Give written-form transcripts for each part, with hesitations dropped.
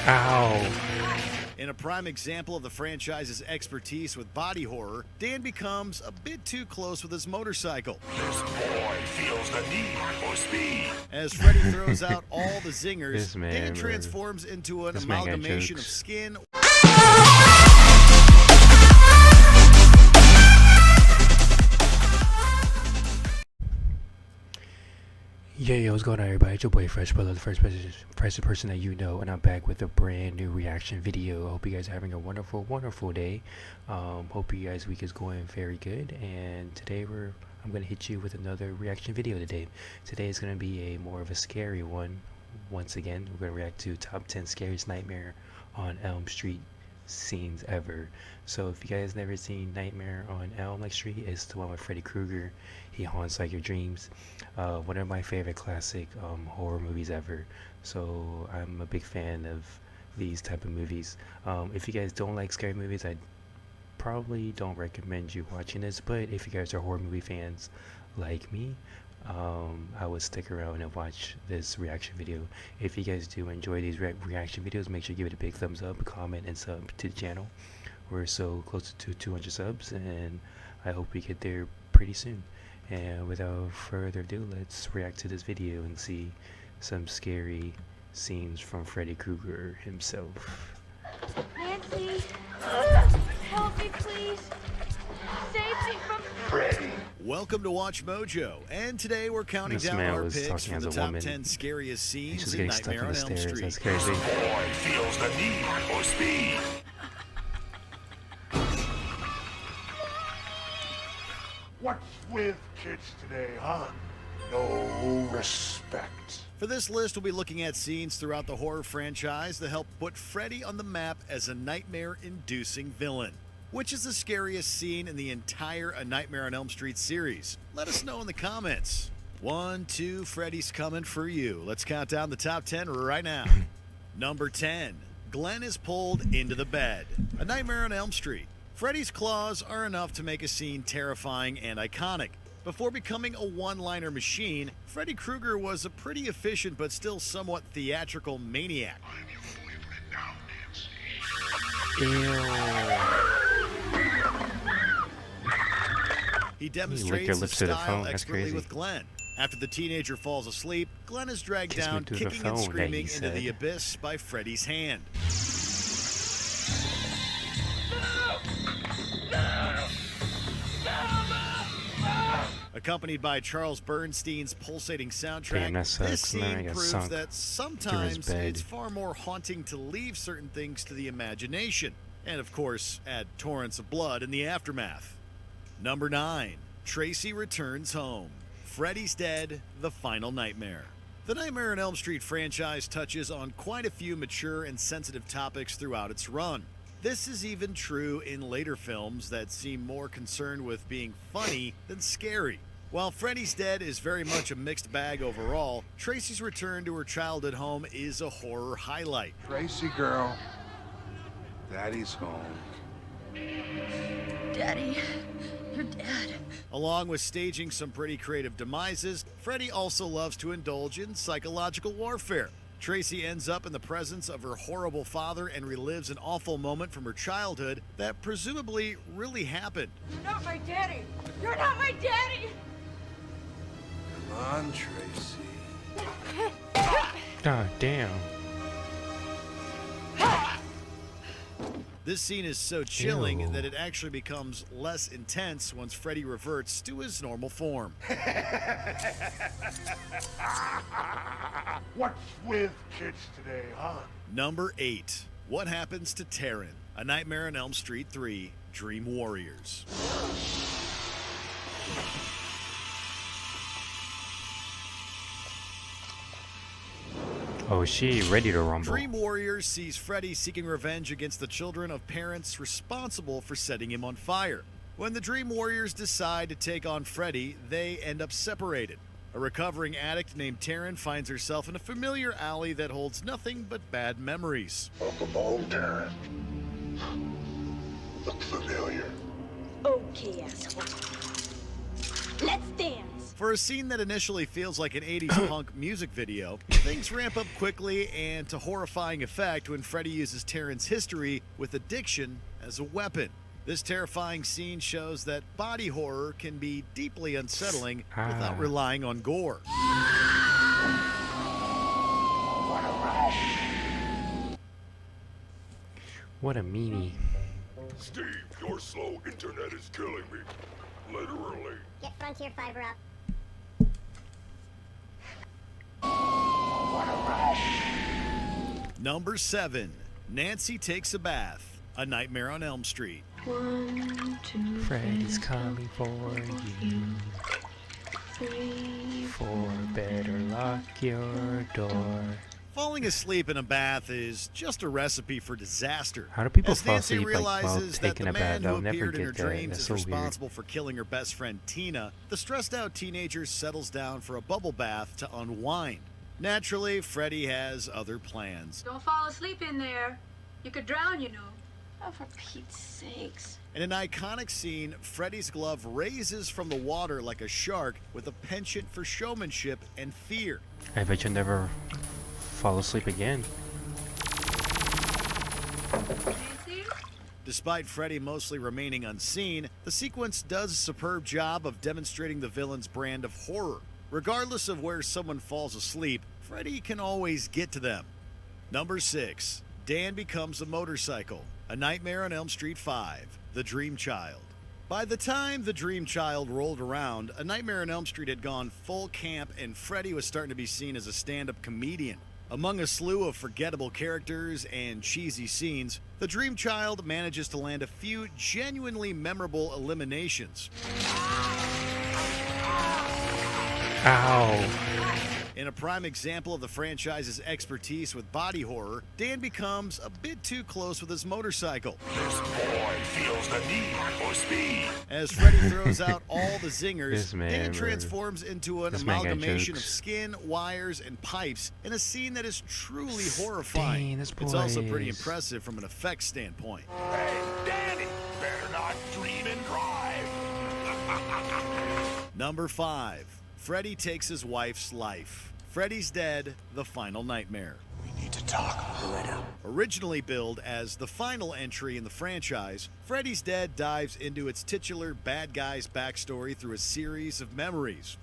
Ow. In a prime example of the franchise's expertise with body horror, Dan becomes a bit too close with his motorcycle. This boy feels the need for speed. As Freddy throws out all the zingers, man, Dan transforms into an this man got amalgamation of jokes. skin. Yo, what's going on, everybody? It's your boy Fresh Brother, the first person that you know, and I'm back with a brand new reaction video. I hope you guys are having a wonderful day. Hope you guys' week is going very good, and today I'm gonna hit you with another reaction video today. Today is gonna be more of a scary one. Once again, we're gonna react to top 10 scariest nightmare on Elm Street scenes ever. So if you guys never seen Nightmare on Elm Street, it's the one with Freddy Krueger. He haunts like your dreams. One of my favorite classic horror movies ever. So I'm a big fan of these type of movies. If you guys don't like scary movies, I probably don't recommend you watching this, but if you guys are horror movie fans like me, I would stick around and watch this reaction video. If you guys do enjoy these reaction videos, make sure you give it a big thumbs up, comment, and sub to the channel. We're so close to 200 subs, and I hope we get there pretty soon. And without further ado, let's react to this video and see some scary scenes from Freddy Krueger himself. Nancy, help me, please. Save me from Freddy. Welcome to WatchMojo, and today we're counting This down man our was picks talking for as the a top woman. 10 scariest He's scenes just in getting stuck Nightmare on on the Elm stairs. Street. That's crazy. This boy feels the need for speed. What's with kids today, huh? No respect. For this list, we'll be looking at scenes throughout the horror franchise that help put Freddy on the map as a nightmare-inducing villain. Which is the scariest scene in the entire A Nightmare on Elm Street series? Let us know in the comments. 1, 2, Freddy's coming for you. Let's count down the top 10 right now. Number 10, Glenn is pulled into the bed. A Nightmare on Elm Street. Freddy's claws are enough to make a scene terrifying and iconic. Before becoming a one-liner machine, Freddy Krueger was a pretty efficient but still somewhat theatrical maniac. I'm your boyfriend now, Nancy. Ew. He lick demonstrates your his lips to the style phone. That's expertly crazy. with Glenn. After the teenager falls asleep, Glenn is dragged Kiss me down, through the kicking phone, and that screaming he into the said. abyss by Freddy's hand. Accompanied by Charles Bernstein's pulsating soundtrack, Damn, that sucks. this scene Man, I got proves sunk that sometimes bed. it's far more haunting to leave certain things to the imagination, and of course, add torrents of blood in the aftermath. Number 9, Tracy returns home. Freddy's dead, the final nightmare. The Nightmare on Elm Street franchise touches on quite a few mature and sensitive topics throughout its run. This is even true in later films that seem more concerned with being funny than scary. While Freddy's Dead is very much a mixed bag overall, Tracy's return to her childhood home is a horror highlight. Tracy girl, Daddy's home. Daddy. You're dead. Along with staging some pretty creative demises, Freddy also loves to indulge in psychological warfare. Tracy ends up in the presence of her horrible father and relives an awful moment from her childhood that presumably really happened. You're not my daddy. You're not my daddy. Come on, Tracy. God damn. This scene is so chilling Ew. that it actually becomes less intense once Freddy reverts to his normal form. What's with kids today, huh? Number 8. What happens to Taryn? A Nightmare on Elm Street 3, Dream Warriors. Oh, she ready to rumble. Dream Warriors sees Freddy seeking revenge against the children of parents responsible for setting him on fire. When the Dream Warriors decide to take on Freddy, they end up separated. A recovering addict named Taryn finds herself in a familiar alley that holds nothing but bad memories. Welcome home, Darren. Look familiar. Okay, asshole. Let's dance. For a scene that initially feels like an 80s punk music video, things ramp up quickly and to horrifying effect when Freddy uses Taryn's history with addiction as a weapon. This terrifying scene shows that body horror can be deeply unsettling without relying on gore. What a meanie. Steve, your slow internet is killing me. Literally. Get Frontier Fiber up. Number 7. Nancy Takes a Bath. A Nightmare on Elm Street. 1, 2, Freddy's coming for you. 3, For better lock your door. Falling asleep in a bath is just a recipe for disaster. How do people As fall Nancy asleep like, while realizes that taking the a man bath? who I'll never appeared in her get that. dreams That's is so weird. responsible for killing her best friend Tina, the stressed out teenager settles down for a bubble bath to unwind. Naturally, Freddy has other plans. Don't fall asleep in there. You could drown, you know. Oh, for Pete's sakes. In an iconic scene, Freddy's glove raises from the water like a shark with a penchant for showmanship and fear. I bet you'll never fall asleep again. Nancy? Despite Freddy mostly remaining unseen, the sequence does a superb job of demonstrating the villain's brand of horror. Regardless of where someone falls asleep, Freddy can always get to them. Number 6. Dan Becomes a Motorcycle. A Nightmare on Elm Street 5. The Dream Child. By the time The Dream Child rolled around, A Nightmare on Elm Street had gone full camp and Freddy was starting to be seen as a stand-up comedian. Among a slew of forgettable characters and cheesy scenes, The Dream Child manages to land a few genuinely memorable eliminations. Ow. In a prime example of the franchise's expertise with body horror, Dan becomes a bit too close with his motorcycle. This boy feels the need for speed. As Freddy throws out all the zingers, This man, Dan bro. transforms into an This man got amalgamation of jokes. skin, wires, and pipes in a scene that is truly horrifying. Dang, this It's also boy pretty is- impressive from an effects standpoint. Hey, Danny, better not dream and drive. Number 5. Freddy Takes His Wife's Life. Freddy's Dead, The Final Nightmare. We need to talk, Loretta. Originally billed as the final entry in the franchise, Freddy's Dead dives into its titular bad guy's backstory through a series of memories.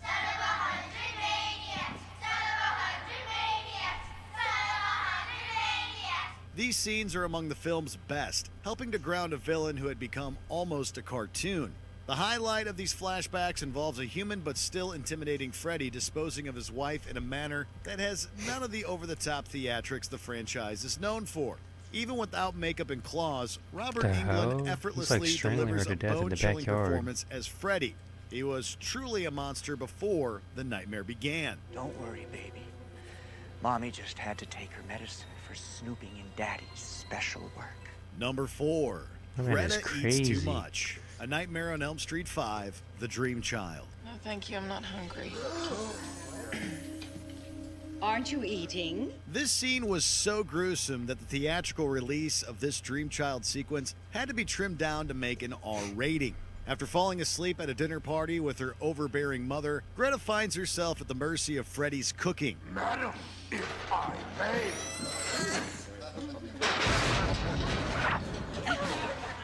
These scenes are among the film's best, helping to ground a villain who had become almost a cartoon. The highlight of these flashbacks involves a human but still intimidating Freddy disposing of his wife in a manner that has none of the over-the-top theatrics the franchise is known for. Even without makeup and claws, Robert The hell? England He's effortlessly like strangling delivers her a to death in the bone-chilling backyard. performance as Freddy. He was truly a monster before the nightmare began. Don't worry, baby. Mommy just had to take her medicine for snooping in Daddy's special work. Number 4. That man is Greta Eats Too crazy. Much. A Nightmare on Elm Street 5, The Dream Child. No, thank you. I'm not hungry. Aren't you eating? This scene was so gruesome that the theatrical release of this Dream Child sequence had to be trimmed down to make an R rating. After falling asleep at a dinner party with her overbearing mother, Greta finds herself at the mercy of Freddy's cooking. Madam, if I may.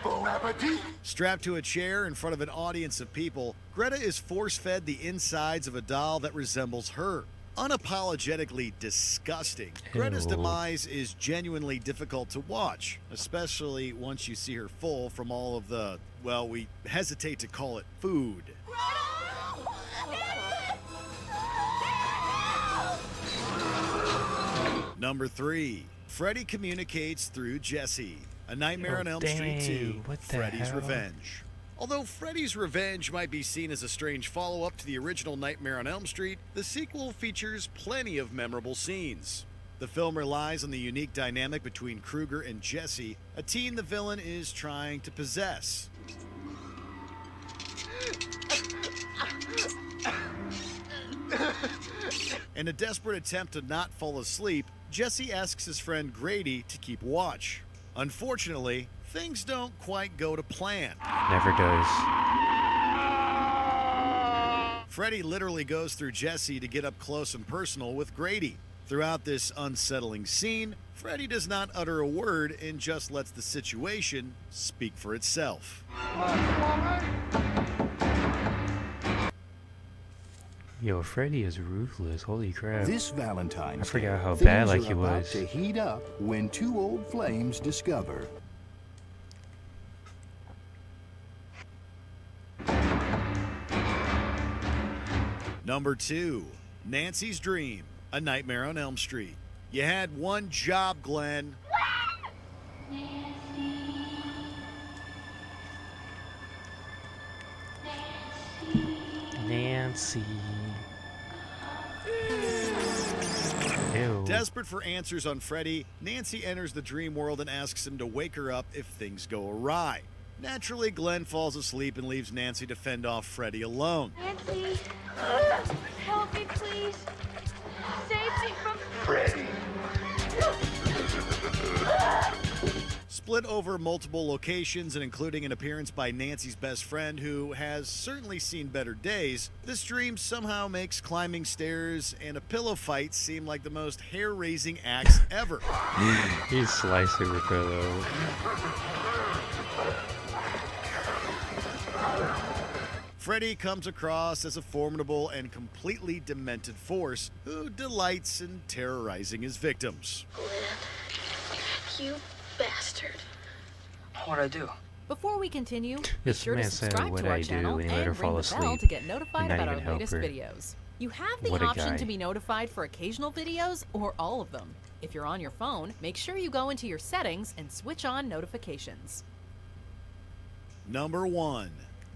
Bon appetit. Strapped to a chair in front of an audience of people, Greta is force-fed the insides of a doll that resembles her. Unapologetically disgusting, Greta's Ew. demise is genuinely difficult to watch, especially once you see her full from all of the, well, we hesitate to call it food. Number 3. Freddy communicates through Jesse. A Nightmare Oh, on Elm Street 2, dang, what the Freddy's hell? Revenge. Although Freddy's Revenge might be seen as a strange follow-up to the original Nightmare on Elm Street, the sequel features plenty of memorable scenes. The film relies on the unique dynamic between Krueger and Jesse, a teen the villain is trying to possess. In a desperate attempt to not fall asleep, Jesse asks his friend Grady to keep watch. Unfortunately, things don't quite go to plan. Never does. Freddy literally goes through Jesse to get up close and personal with Grady. Throughout this unsettling scene, Freddy does not utter a word and just lets the situation speak for itself. Yo, Freddy is ruthless. Holy crap. This Valentine's I forgot Day, how things bad like are he about was. to heat up when two old flames discover Number 2, Nancy's Dream, A Nightmare on Elm Street. You had one job, Glenn. Nancy. Ew. Desperate for answers on Freddy, Nancy enters the dream world and asks him to wake her up if things go awry. Naturally, Glenn falls asleep and leaves Nancy to fend off Freddy alone. Nancy, help me, please. Save me from Freddy. Split over multiple locations and including an appearance by Nancy's best friend who has certainly seen better days, this dream somehow makes climbing stairs and a pillow fight seem like the most hair-raising acts ever. He sliced it with pillow. Freddy comes across as a formidable and completely demented force who delights in terrorizing his victims. you bastard. What'd I do? Before we continue, be This sure to man said subscribe what to our I do channel and let her and ring fall the bell asleep. to get notified Not about our even help latest her. videos. You have the What a option guy. to be notified for occasional videos or all of them. If you're on your phone, make sure you go into your settings and switch on notifications. Number 1,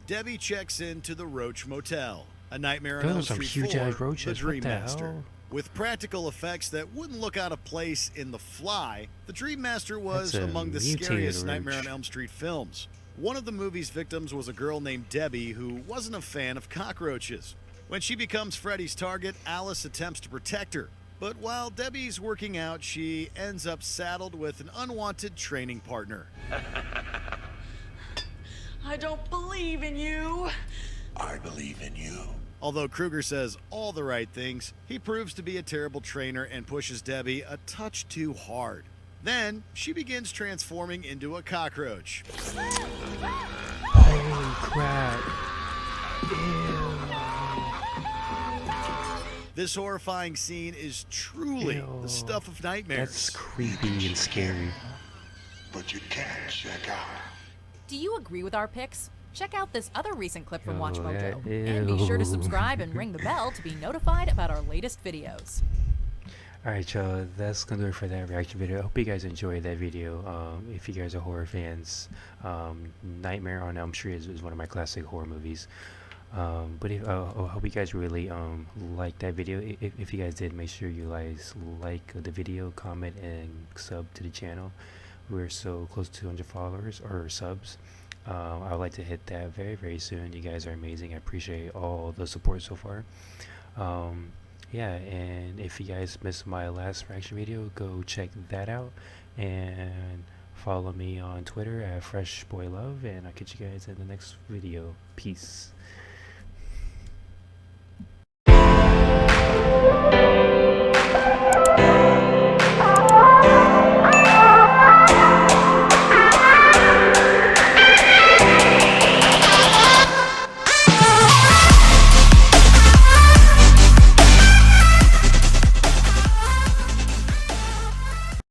Debbie checks into the Roach Motel, A Nightmare on Those Elm are some Street huge-ass 4, roaches. The What Dream the Master. hell? With practical effects that wouldn't look out of place in The Fly, The Dream Master was That's a among the mutated scariest Nightmare roach. on Elm Street films. One of the movie's victims was a girl named Debbie who wasn't a fan of cockroaches. When she becomes Freddy's target, Alice attempts to protect her. But while Debbie's working out, she ends up saddled with an unwanted training partner. I don't believe in you. I believe in you. Although Krueger says all the right things, he proves to be a terrible trainer and pushes Debbie a touch too hard. Then, she begins transforming into a cockroach. Holy crap. This horrifying scene is truly Ew. the stuff of nightmares. That's creepy and scary. But you can't check out. Do you agree with our picks? Check out this other recent clip from Yo, WatchMojo. that- And be sure to ew. subscribe and ring the bell to be notified about our latest videos. Alright, y'all, that's gonna do it for that reaction video. I hope you guys enjoyed that video. If you guys are horror fans, Nightmare on Elm Street is one of my classic horror movies. But I hope you guys really liked that video. If you guys did, make sure you guys like the video, comment, and sub to the channel. We're so close to 200 followers or subs. I would like to hit that very, very soon. You guys are amazing. I appreciate all the support so far. Yeah, and if you guys missed my last reaction video, go check that out and follow me on Twitter at FreshBoyLove, and I'll catch you guys in the next video. Peace.